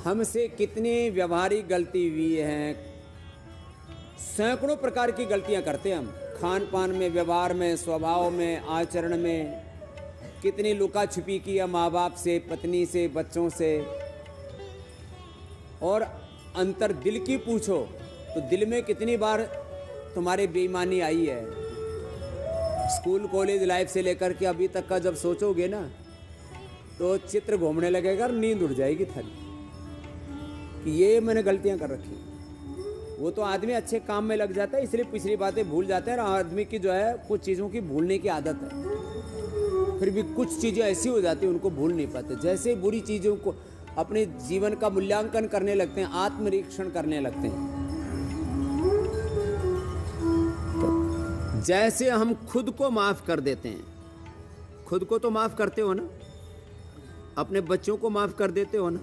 हमसे कितनी व्यवहारिक गलती हुई है। सैकड़ों प्रकार की गलतियां करते हैं हम, खान पान में, व्यवहार में, स्वभाव में, आचरण में। कितनी लुका छिपी की है माँ बाप से, पत्नी से, बच्चों से। और अंतर दिल की पूछो तो दिल में कितनी बार तुम्हारी बेईमानी आई है। स्कूल कॉलेज लाइफ से लेकर के अभी तक का जब सोचोगे ना तो चित्र घूमने लगेगा और नींद उड़ जाएगी थाली कि ये मैंने गलतियां कर रखी। वो तो आदमी अच्छे काम में लग जाता है इसलिए पिछली बातें भूल जाता है। और आदमी की जो है कुछ चीज़ों की भूलने की आदत है, फिर भी कुछ चीज़ें ऐसी हो जाती हैं उनको भूल नहीं पाते। जैसे बुरी चीज़ों को अपने जीवन का मूल्यांकन करने लगते हैं, आत्मनिरीक्षण करने लगते हैं। तो जैसे हम खुद को माफ़ कर देते हैं, खुद को तो माफ़ करते हो ना, अपने बच्चों को माफ़ कर देते हो ना,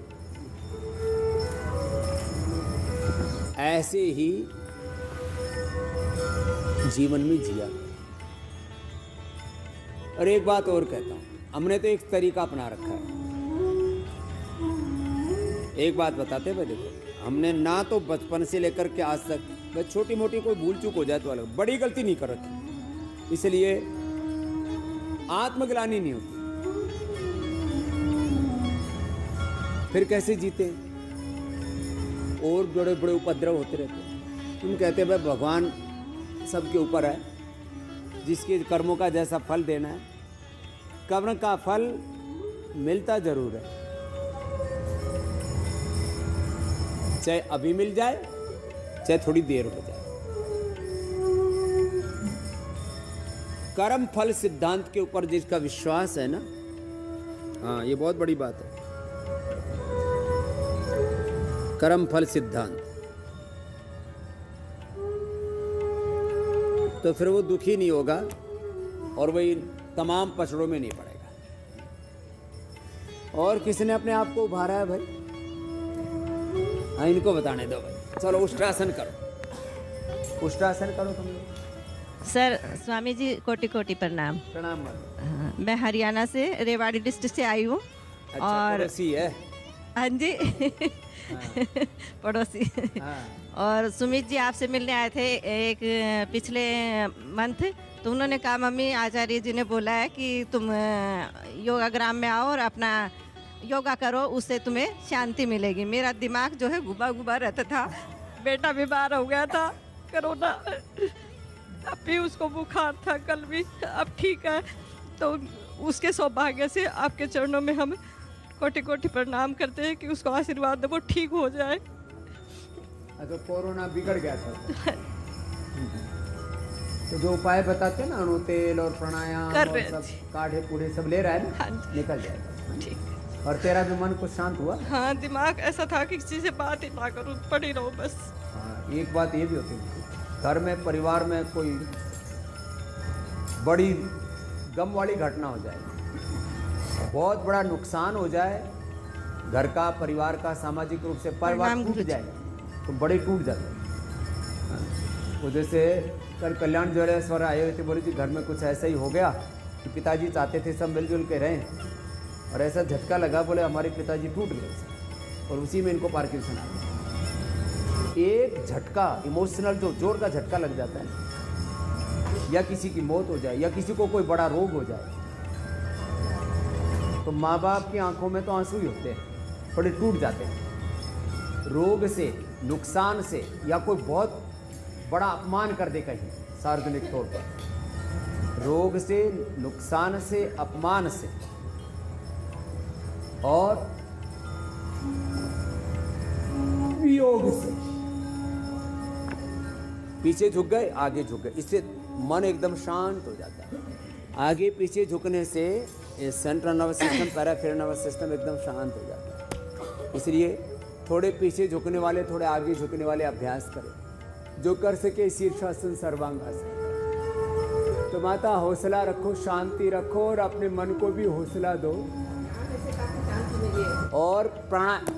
ऐसे ही जीवन में जिया। और एक बात और कहता हूं, हमने तो एक तरीका अपना रखा है। एक बात बताते भाई, देखो हमने ना तो बचपन से लेकर के आज तक, बस छोटी मोटी कोई भूल चूक हो जाए तो अलग, बड़ी गलती नहीं कर रखी, इसलिए आत्मग्लानि नहीं होती। फिर कैसे जीते? और बड़े बड़े उपद्रव होते रहते हैं। तुम कहते भाई भगवान सबके ऊपर है, जिसके कर्मों का जैसा फल देना है, कर्म का फल मिलता जरूर है, चाहे अभी मिल जाए चाहे थोड़ी देर हो जाए। कर्म फल सिद्धांत के ऊपर जिसका विश्वास है ना, हाँ ये बहुत बड़ी बात है। कर्म फल सिद्धांत, तो फिर वो दुखी नहीं होगा और वही तमाम पछड़ों में नहीं पड़ेगा। और किसने अपने आप को उभारा है भाई? हाँ इनको बताने दो भाई। चलो उष्ट्रासन करो, उष्ट्रासन करो तुम लोग। सर स्वामी जी कोटि कोटि प्रणाम। प्रणाम। मैं हरियाणा से रेवाड़ी डिस्ट्रिक्ट से आई हूँ। अच्छा, और पड़ोसी है? हाँ जी पड़ोसी। और सुमित जी आपसे मिलने आए थे एक पिछले मंथ, तो उन्होंने कहा मम्मी आचार्य जी ने बोला है कि तुम योगाग्राम में आओ और अपना योगा करो, उससे तुम्हें शांति मिलेगी। मेरा दिमाग जो है गुबा गुबा रहता था, बेटा बीमार हो गया था कोरोना, अब भी उसको बुखार था, कल भी, अब ठीक है। तो उसके सौभाग्य से आपके चरणों में हम कोटि कोटि प्रणाम करते हैं कि उसको आशीर्वाद दे, वो ठीक हो जाए। तो कोरोना बिगड़ गया था तो जो उपाय बताते हैं ना, अणु तेल और प्राणायाम कर और रहे सब काढ़े पूढ़े सब ले रहा है ना, हाँ निकल जाएगा। ठीक। और तेरा भी मन कुछ शांत हुआ? हाँ दिमाग ऐसा था कि किसी से बात ही ना करूँ, पड़ी रहो बस। हाँ एक बात ये भी होती है, घर में परिवार में कोई बड़ी गम वाली घटना हो जाए, बहुत बड़ा नुकसान हो जाए, घर का, परिवार का, सामाजिक रूप से परिवार टूट जाए तो बड़े टूट जाते हैं। वो जैसे कल कल्याण ज्वेलर्स वाले आए हुए थे, बोली थी घर में कुछ ऐसा ही हो गया कि पिताजी चाहते थे सब मिलजुल के रहें, और ऐसा झटका लगा, बोले हमारे पिताजी टूट गए और उसी में इनको पार्किंसन आ गया। एक झटका, इमोशनल जो जोर का झटका लग जाता है, या किसी की मौत हो जाए या किसी को कोई बड़ा रोग हो जाए, तो माँ बाप की आंखों में तो आंसू ही होते हैं, थोड़े टूट जाते हैं। रोग से, नुकसान से, या कोई बहुत बड़ा अपमान कर दे कहीं सार्वजनिक तौर पर, रोग से, नुकसान से, अपमान से, और वियोग से, पीछे झुक गए, आगे झुक गए, इससे मन एकदम शांत हो जाता है। आगे पीछे झुकने से central nervous system, peripheral nervous system एकदम शांत हो जाता है। इसलिए थोड़े पीछे झुकने वाले, थोड़े आगे झुकने वाले अभ्यास करें, जो कर सके शीर्षासन, सर्वांगासन। तो माता हौसला रखो, शांति रखो और अपने मन को भी हौसला दो। और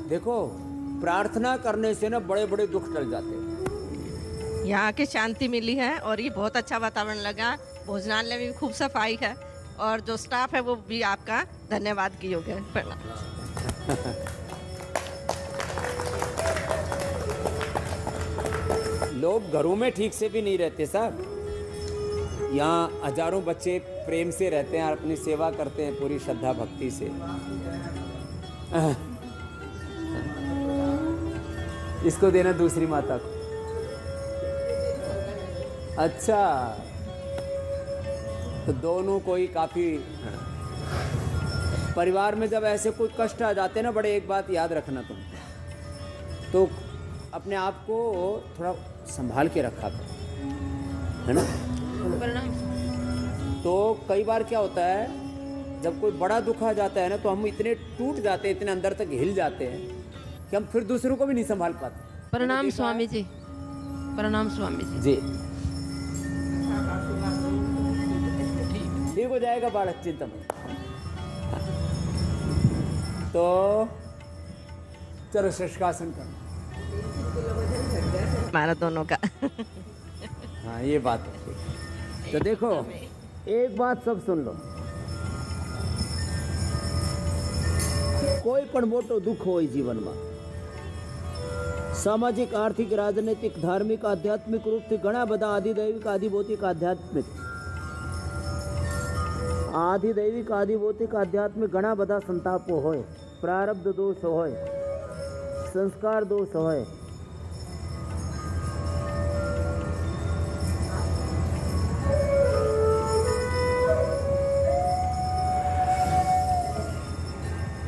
देखो प्रार्थना करने से ना बड़े बड़े दुख टल जाते हैं। यहाँ के शांति मिली है और ये बहुत अच्छा वातावरण लगा। भोजनालय में भी खूब सफाई है और जो स्टाफ है वो भी आपका धन्यवाद की योग्य है। प्रणाम। लोग घरों में ठीक से भी नहीं रहते साहब। यहाँ हजारों बच्चे प्रेम से रहते हैं और अपनी सेवा करते हैं पूरी श्रद्धा भक्ति से। इसको देना दूसरी माता को। अच्छा, तो दोनों को ही काफी। परिवार में जब ऐसे कोई कष्ट आ जाते हैं ना बड़े, एक बात याद रखना तुम, तो अपने आप को थोड़ा संभाल के रखा करो, है ना। तो कई बार क्या होता है, जब कोई बड़ा दुख आ जाता है ना, तो हम इतने टूट जाते हैं, इतने अंदर तक हिल जाते हैं कि हम फिर दूसरों को भी नहीं संभाल पाते। प्रणाम स्वामी जी, प्रणाम स्वामी जी। जी, ठीक हो जाएगा बालक, चिंता मत। तो चलो शीर्षासन करो। हमारा दोनों का। हाँ, ये बात है। तो देखो, एक बात सब सुन लो, कोई पण मोटो दुख हो जीवन में, सामाजिक, आर्थिक, राजनीतिक, धार्मिक, आध्यात्मिक रूप से घना बधा आदिदैविक, आदिभौतिक, आध्यात्मिक, आदिदैविक, आदिभौतिक, आध्यात्मिक घना बधा संतापो होय, प्रारब्ध दोष होय, संस्कार दोष होय,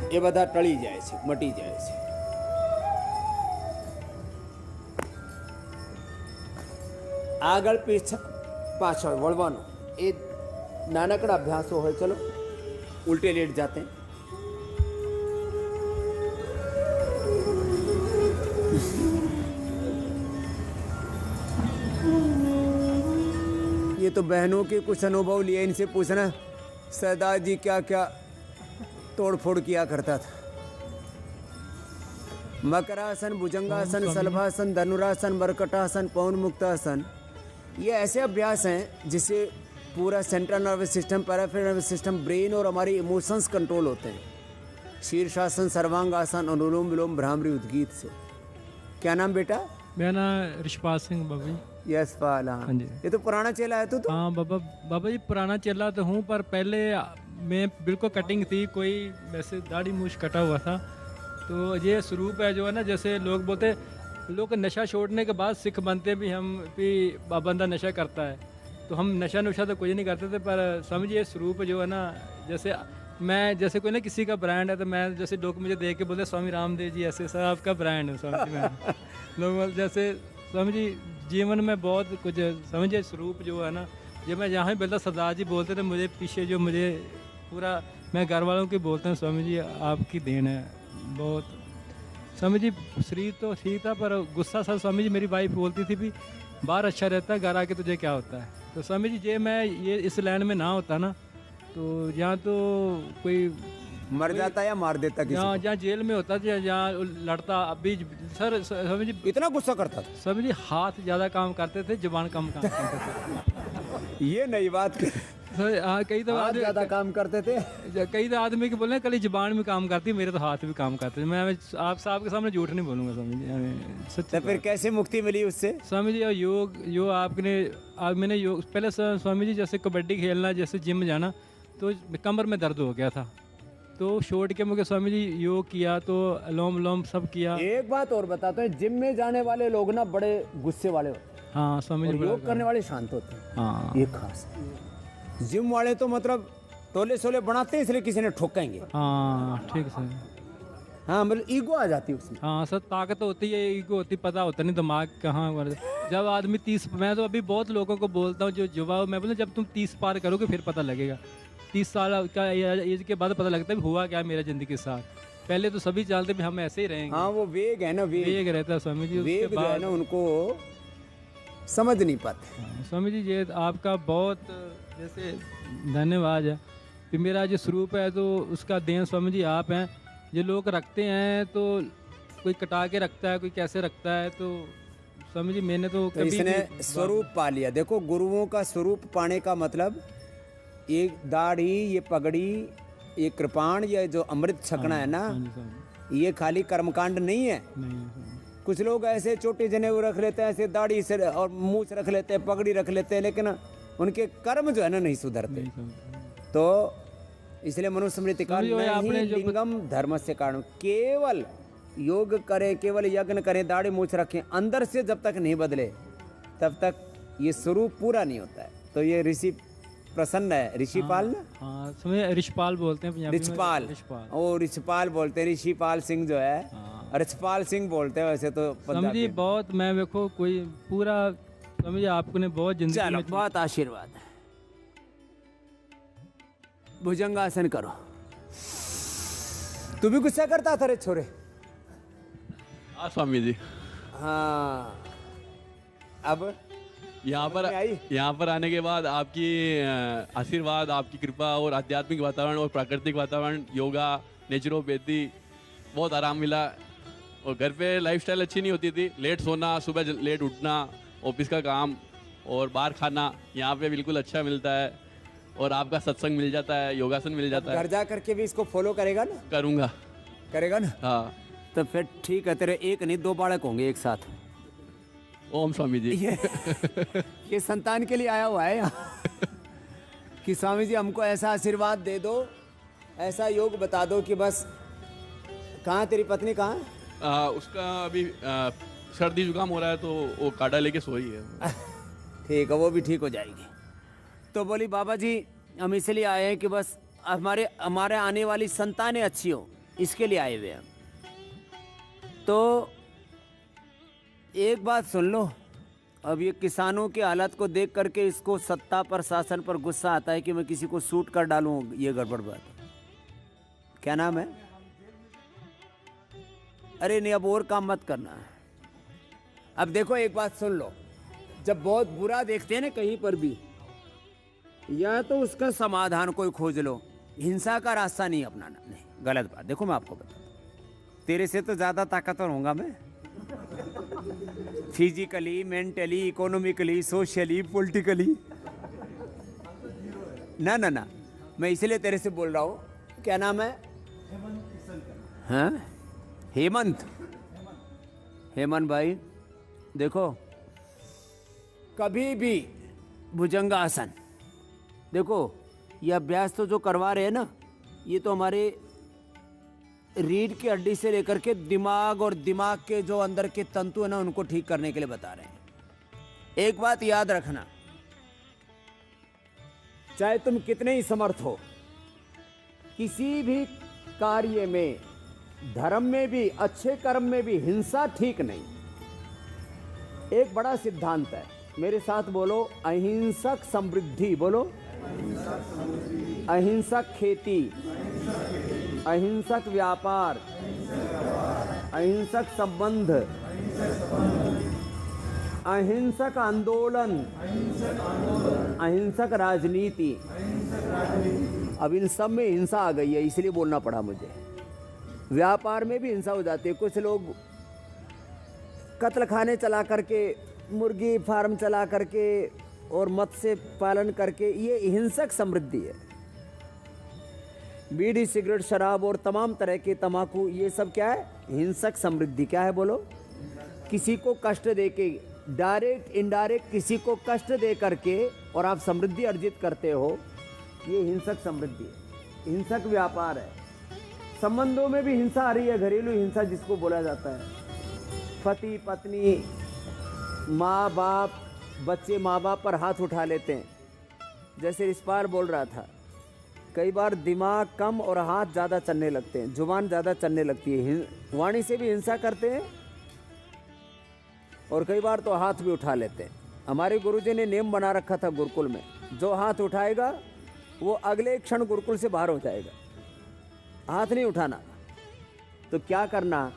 એ બધા ટળી જાય છે, મટી જાય છે। આગળ પાછળ વળવાનો એ નાનકડા અભ્યાસો હોય। ચલો ઉલટે લેટ જાતે हैं। ये तो बहनों के कुछ अनुभव लिए, इनसे पूछना सरदार जी क्या क्या तोड़ फोड़ किया करता था। मकरासन, भुजंगासन, सलभासन, धनुरासन, मरकटासन, पवन मुक्तासन, ये ऐसे अभ्यास हैं जिससे पूरा central nervous system, peripheral nervous system, brain और हमारी इमोशंस कंट्रोल होते हैं। शीर्षासन, सर्वांगासन, अनुलोम विलोम, भ्रामरी, उद्गीत से। क्या नाम बेटा? मेरा नाम ऋषपाल सिंह बाबा जी। यशपाल, हाँ जी। ये तो पुराना चेला है तू तो। हाँ बाबा जी, पुराना चेला तो हूँ, पर पहले मैं बिल्कुल कटिंग थी, कोई वैसे दाढ़ी मूछ कटा हुआ था। तो ये स्वरूप है जो है ना, जैसे लोग बोलते, लोग नशा छोड़ने के बाद सिख बनते भी, हम भी बंदा नशा करता है, तो हम नशा नुशा तो कुछ नहीं करते थे। पर समझिए स्वरूप जो है ना, जैसे मैं, जैसे कोई ना किसी का ब्रांड है, तो मैं जैसे लोग मुझे देख के बोलते स्वामी रामदेव जी ऐसे, सर आपका ब्रांड है स्वामी जी। लोग जैसे समझिए जीवन में बहुत कुछ समझिए स्वरूप जो है ना, जब मैं जहाँ भी बोलता सरदार जी बोलते थे, मुझे पीछे जो मुझे पूरा, मैं घर वालों के बोलते हैं स्वामी जी आपकी देन है बहुत। स्वामी जी शरीर तो ठीक था, पर गुस्सा सा स्वामी जी मेरी वाइफ बोलती थी भी बाहर अच्छा रहता है, घर आके तुझे क्या होता है। तो स्वामी जी ये मैं ये इस लाइन में ना होता ना, तो यहाँ तो कोई मर जाता या मार देता किसी को। जहाँ जेल में होता, जहाँ लड़ता। अभी सर स्वामी जी इतना गुस्सा करता था? स्वामी जी हाथ ज़्यादा काम करते थे, जुबान कम काम करते थे। ये नई बात। हाँ, कई तो ज़्यादा काम करते थे। कई तो आदमी के बोले कल जुबान में काम करती, मेरे तो हाथ भी काम करते थे। मैं आप साहब के सामने झूठ नहीं बोलूँगा स्वामी जी, सच। तो फिर कैसे मुक्ति मिली उससे स्वामी जी? योग आपने, मैंने योग पहले स्वामी जी, जैसे कबड्डी खेलना, जैसे जिम जाना, तो कमर में दर्द हो गया था, तो छोड़ के मुझे स्वामी जी योग किया, तो अलोम विलोम सब किया। एक बात और बताते हैं, जिम में जाने वाले लोग ना बड़े गुस्से वाले होते हैं। हाँ स्वामी जी, योग करने वाले शांत होते हैं। हाँ, ये खास है। जिम वाले तो मतलब टोले सोले बनाते हैं, इसलिए किसी ने ठोकेंगे। हाँ ठीक है। हाँ, मतलब ईगो आ जाती है उसमें। हाँ सर, ताकत होती है, ईगो होती, पता होता नहीं दिमाग कहाँ। जब आदमी 30, मैं तो अभी बहुत लोगों को बोलता हूँ जो युवा, मैं बोलूँ जब तुम 30 पार करोगे फिर पता लगेगा। 30 साल का एज के बाद पता लगता है हुआ क्या मेरा ज़िंदगी के साथ। पहले तो सभी चाहते भी हम ऐसे ही रहेंगे। हाँ, वो वेग है ना, वेग रहता है स्वामी जी, वेग जो है ना उनको समझ नहीं पाते। स्वामी जी ये आपका बहुत जैसे धन्यवाद है कि मेरा जो स्वरूप है तो उसका देन स्वामी जी आप हैं। जो लोग रखते हैं तो कोई कटा के रखता है, कोई कैसे रखता है, तो स्वामी जी मैंने तो कभी इसने स्वरूप पा लिया। देखो, गुरुओं का स्वरूप पाने का मतलब ये दाढ़ी, ये पगड़ी, ये कृपाण, ये जो अमृत छकना है ना, ये खाली कर्मकांड नहीं है। कुछ लोग ऐसे छोटे जनेऊ रख लेते हैं, ऐसे दाढ़ी से और मूछ रख लेते हैं, पगड़ी रख लेते हैं, लेकिन उनके कर्म जो है ना नहीं सुधरते। तो इसलिए मनुस्मृति का नहीं लिंगम धर्म से कारण, केवल योग करे, केवल यज्ञ करें, दाढ़ी मूछ रखें, अंदर से जब तक नहीं बदले तब तक ये स्वरूप पूरा नहीं होता है। तो ये ऋषि प्रसन्न है, ऋषिपाल ना, हाँ समय ऋषपाल बोलते हैं पंजाबी में। ऋषपाल, ओ ऋषपाल बोलते हैं, ऋषिपाल सिंह जो है ऋषपाल सिंह बोलते हैं वैसे तो समझिए। बहुत मैं देखो कोई पूरा समझिए आपको ने बहुत जिंदगी चलो में बहुत आशीर्वाद है। भुजंगासन करो। तू भी गुस्सा करता था रे छोरे? हाँ स्वामी जी। हाँ अब यहाँ पर आने के बाद आपकी आशीर्वाद, आपकी कृपा और आध्यात्मिक वातावरण और प्राकृतिक वातावरण, योगा, नेचुरोपैथी, बहुत आराम मिला। और घर पे लाइफस्टाइल अच्छी नहीं होती थी, लेट सोना, सुबह लेट उठना, ऑफिस का काम और बाहर खाना, यहाँ पे बिल्कुल अच्छा मिलता है। और आपका सत्संग मिल जाता है, योगासन मिल जाता है। घर जा करके भी इसको फॉलो करेगा ना? करूँगा। करेगा ना? हाँ तो फिर ठीक है, तेरे एक नहीं 2 बालक होंगे एक साथ। ओम स्वामी जी। ये संतान के लिए आया हुआ है यहाँ कि स्वामी जी हमको ऐसा आशीर्वाद दे दो, ऐसा योग बता दो कि बस। कहाँ तेरी पत्नी कहाँ है? उसका अभी सर्दी जुकाम हो रहा है तो वो काढ़ा लेके सोई है। ठीक है, वो भी ठीक हो जाएगी। तो बोली बाबा जी हम इसलिए आए हैं कि बस हमारे आने वाली संतानें अच्छी हो, इसके लिए आए हुए हैं। तो एक बात सुन लो, अब ये किसानों की हालत को देख करके इसको सत्ता पर, शासन पर गुस्सा आता है कि मैं किसी को शूट कर डालूं, ये गड़बड़ बात है। क्या नाम है? अरे नहीं, अब और काम मत करना है। अब देखो एक बात सुन लो, जब बहुत बुरा देखते हैं ना कहीं पर भी, या तो उसका समाधान कोई खोज लो, हिंसा का रास्ता नहीं अपनाना। नहीं, गलत बात। देखो मैं आपको बताता हूं, तेरे से तो ज्यादा ताकतवर होऊंगा मैं, physically, mentally, economically, socially, politically. ना ना ना, मैं इसलिए तेरे से बोल रहा हूं। क्या नाम है? हाँ हेमंत। हेमंत भाई देखो, कभी भी भुजंगासन, देखो ये अभ्यास तो जो करवा रहे हैं ना, ये तो हमारे रीढ़ की हड्डी से लेकर के दिमाग और दिमाग के जो अंदर के तंतु है ना, उनको ठीक करने के लिए बता रहे हैं। एक बात याद रखना, चाहे तुम कितने ही समर्थ हो, किसी भी कार्य में, धर्म में भी, अच्छे कर्म में भी हिंसा ठीक नहीं। एक बड़ा सिद्धांत है, मेरे साथ बोलो, अहिंसक समृद्धि। बोलो, अहिंसक खेती, अहिंसक व्यापार, अहिंसक संबंध, अहिंसक आंदोलन, अहिंसक राजनीति। अब इन सब में हिंसा आ गई है, इसलिए बोलना पड़ा मुझे। व्यापार में भी हिंसा हो जाती है। कुछ लोग कत्ल खाने चला करके, मुर्गी फार्म चला करके और मत्स्य पालन करके, ये हिंसक समृद्धि है। बीड़ी, सिगरेट, शराब और तमाम तरह के तंबाकू, ये सब क्या है? हिंसक समृद्धि। क्या है बोलो? किसी को कष्ट देके, डायरेक्ट इनडायरेक्ट किसी को कष्ट दे करके और आप समृद्धि अर्जित करते हो, ये हिंसक समृद्धि है, हिंसक व्यापार है। संबंधों में भी हिंसा आ रही है, घरेलू हिंसा जिसको बोला जाता है। पति पत्नी, माँ बाप, बच्चे माँ बाप पर हाथ उठा लेते हैं। जैसे रिश्पाल बोल रहा था, कई बार दिमाग कम और हाथ ज़्यादा चलने लगते हैं, जुबान ज़्यादा चलने लगती है, वाणी से भी हिंसा करते हैं और कई बार तो हाथ भी उठा लेते हैं। हमारे गुरुजी ने नियम बना रखा था गुरुकुल में, जो हाथ उठाएगा वो अगले क्षण गुरुकुल से बाहर हो जाएगा, हाथ नहीं उठाना। तो क्या करना?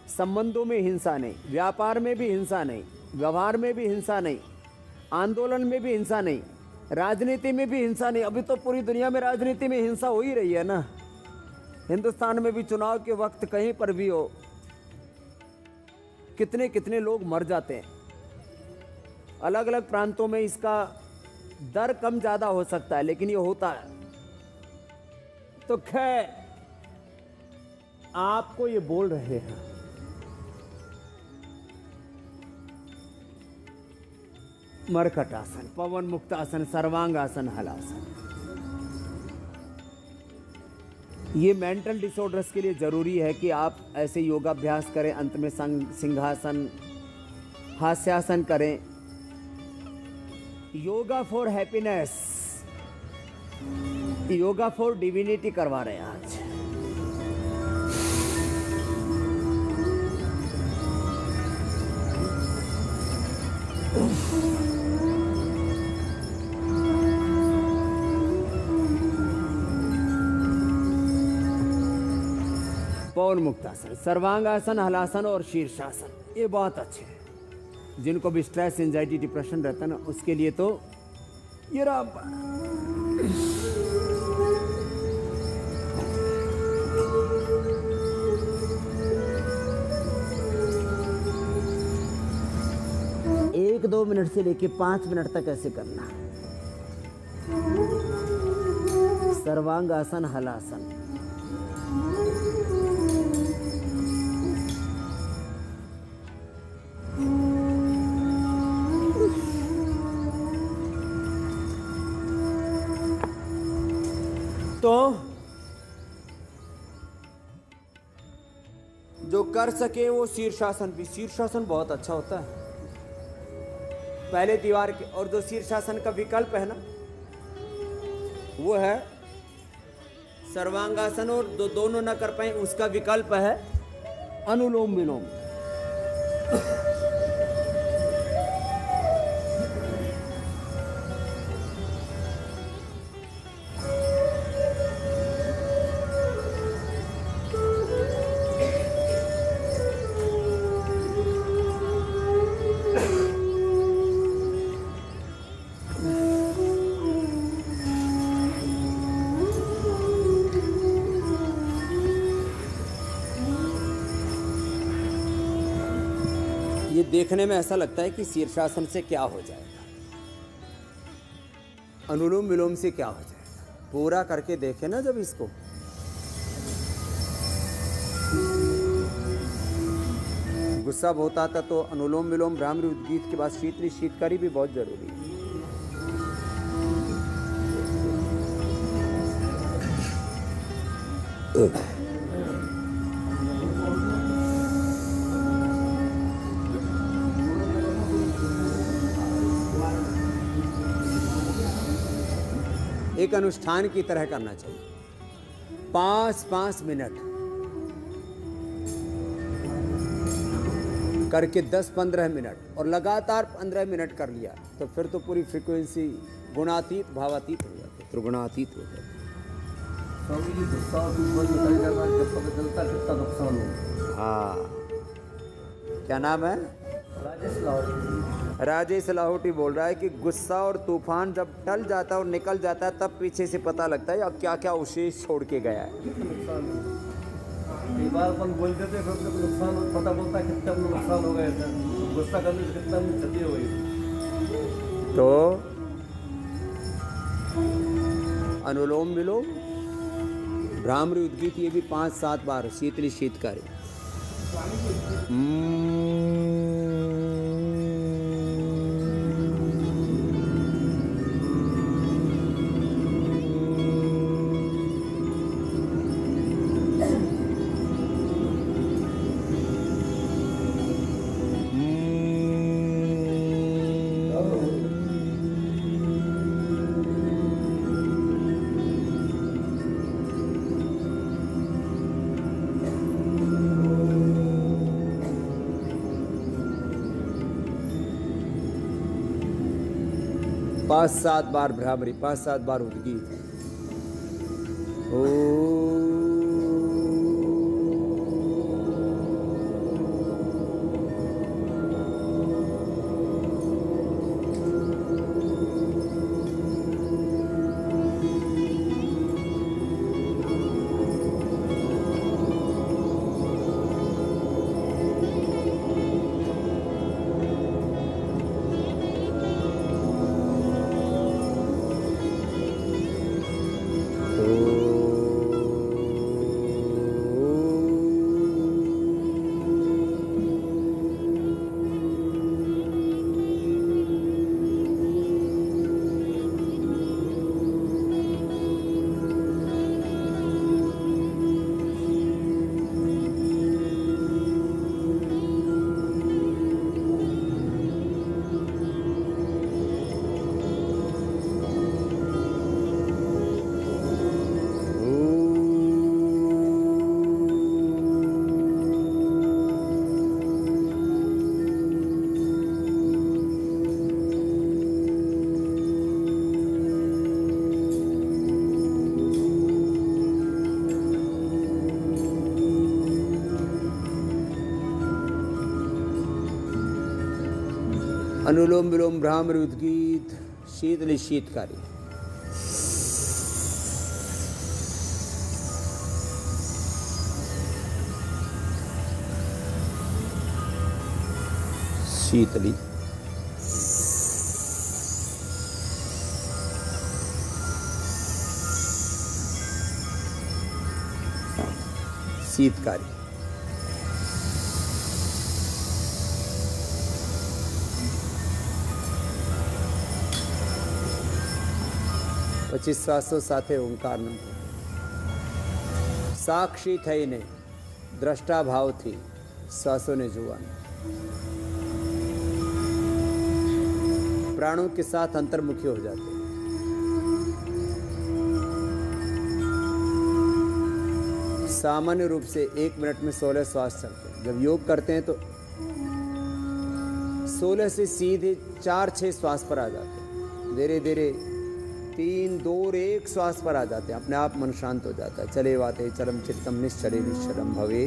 संबंधों में हिंसा नहीं, व्यापार में भी हिंसा नहीं, व्यवहार में भी हिंसा नहीं, आंदोलन में भी हिंसा नहीं, राजनीति में भी हिंसा नहीं। अभी तो पूरी दुनिया में राजनीति में हिंसा हो ही रही है ना। हिंदुस्तान में भी चुनाव के वक्त कहीं पर भी हो, कितने कितने लोग मर जाते हैं। अलग अलग प्रांतों में इसका दर कम ज़्यादा हो सकता है, लेकिन ये होता है। तो खैर, आपको ये बोल रहे हैं, मरकटासन, पवन मुक्तासन, सर्वांगासन, हलासन। ये मेंटल डिसऑर्डर्स के लिए ज़रूरी है कि आप ऐसे योगाभ्यास करें। अंत में सिंहासन, हास्यासन करें। Yoga for happiness, yoga for divinity करवा रहे हैं आज। पवन मुक्तासन, सर्वांगासन, हलासन और शीर्षासन, ये बहुत अच्छे हैं। जिनको भी स्ट्रेस, एंजाइटी, डिप्रेशन रहता है ना, उसके लिए तो ये रहा। एक 2 मिनट से लेके 5 मिनट तक ऐसे करना। सर्वांगासन, हलासन। तो जो कर सके वो शीर्षासन भी, शीर्षासन बहुत अच्छा होता है। पहले दीवार के, और जो शीर्षासन का विकल्प है ना, वो है सर्वांगासन, और जो दोनों न कर पाए उसका विकल्प है अनुलोम विलोम। ये देखने में ऐसा लगता है कि शीर्षासन से क्या हो जाएगा, अनुलोम विलोम से क्या हो जाएगा। पूरा करके देखे ना जब इसको, गुस्सा बहुत आता तो अनुलोम विलोम, भ्रामरी उद्गीत के बाद शीतली शीतकारी भी बहुत जरूरी है। एक अनुष्ठान की तरह करना चाहिए। 5-5 मिनट करके 10-15 मिनट और लगातार 15 मिनट कर लिया तो फिर तो पूरी फ्रीक्वेंसी गुणातीत भावातीत हो जाती, त्रिगुणातीत हो जाती। स्वामी जी, गुस्सा और तूफान निकल जाना, जब पता चलता कितना नुकसान हो। हाँ, क्या नाम है? राजेश लाहौटी। राजेश लाहौटी बोल रहा है कि गुस्सा और तूफान जब टल जाता है और निकल जाता है तब पीछे से पता लगता है अब क्या क्या अवशेष छोड़ के गया है। नुकसान कई बार अपन बोलते थे, फिर नुकसान पता बोलता है कितना नुकसान हो गया था, गुस्सा करने से कितना क्षति हो गई। तो अनुलोम विलोम, भ्रामरी उद्गीत, ये भी 5-7 बार, शीतली शीतकारी। पाँच 7 बार भ्रामरी, 5-7 बार उद्गीत। अनुलोम विलोम भ्रामर उद्गीत शीतली शीतकारी। शीतली शीतकारी। પછી શ્વાસો સાથે ઓંકારનો સાક્ષી થઈને દ્રષ્ટા ભાવથી શ્વાસોને જોવાનું। प्राणों के साथ अंतर्मुखी हो जाते हैं। सामान्य रूप से 1 मिनट में 16 श्वास चलते हैं। जब योग करते हैं तो 16 से सीधे 4-6 श्वास पर आ जाते हैं। धीरे धीरे 3, 2, 1 श्वास पर आ जाते हैं। अपने आप मन शांत हो जाता है। चले वाते चरम चित्तम निश्चले निश्चलम भवे।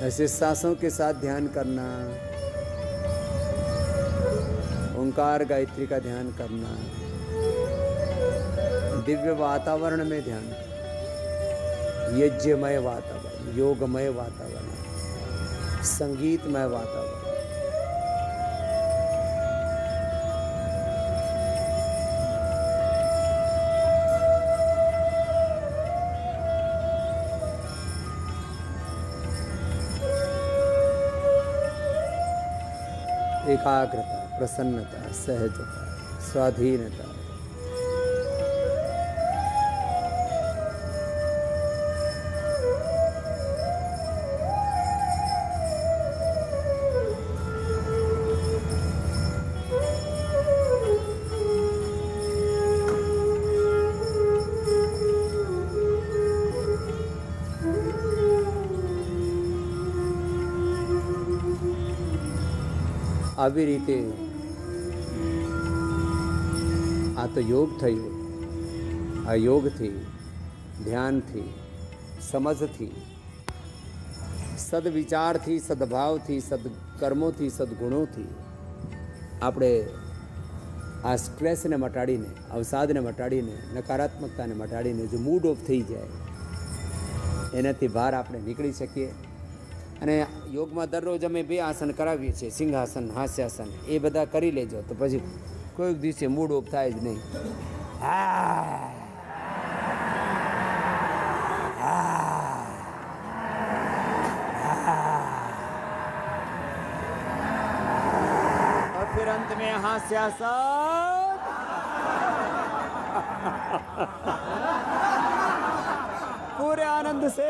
ऐसे सांसों के साथ ध्यान करना, ओंकार गायत्री का ध्यान करना, दिव्य वातावरण में ध्यान, यज्ञमय वातावरण, योगमय वातावरण, संगीतमय वातावरण। एकाग्रता, प्रसन्नता, सहजता, स्वाधीनता। આવી રીતે આ તો યોગ થયો। આ યોગથી, ધ્યાનથી, સમજથી, સદવિચારથી, સદભાવથી, સદકર્મોથી, સદગુણોથી આપણે આ સ્ટ્રેસને મટાડીને, અવસાદને મટાડીને, નકારાત્મકતાને મટાડીને જો મૂડ ઓફ થઈ જાય એનાથી બહાર આપણે નીકળી શકીએ। અને યોગમાં દરરોજ અમે 2 આસન કરાવીએ છીએ, સિંહાસન, હાસ્યાસન। એ બધા કરી લેજો તો પછી કોઈક દિવસે મૂડ ઓફ થાય જ નહીં। और फिर अंत में हास्यासन। पूरे आनंद से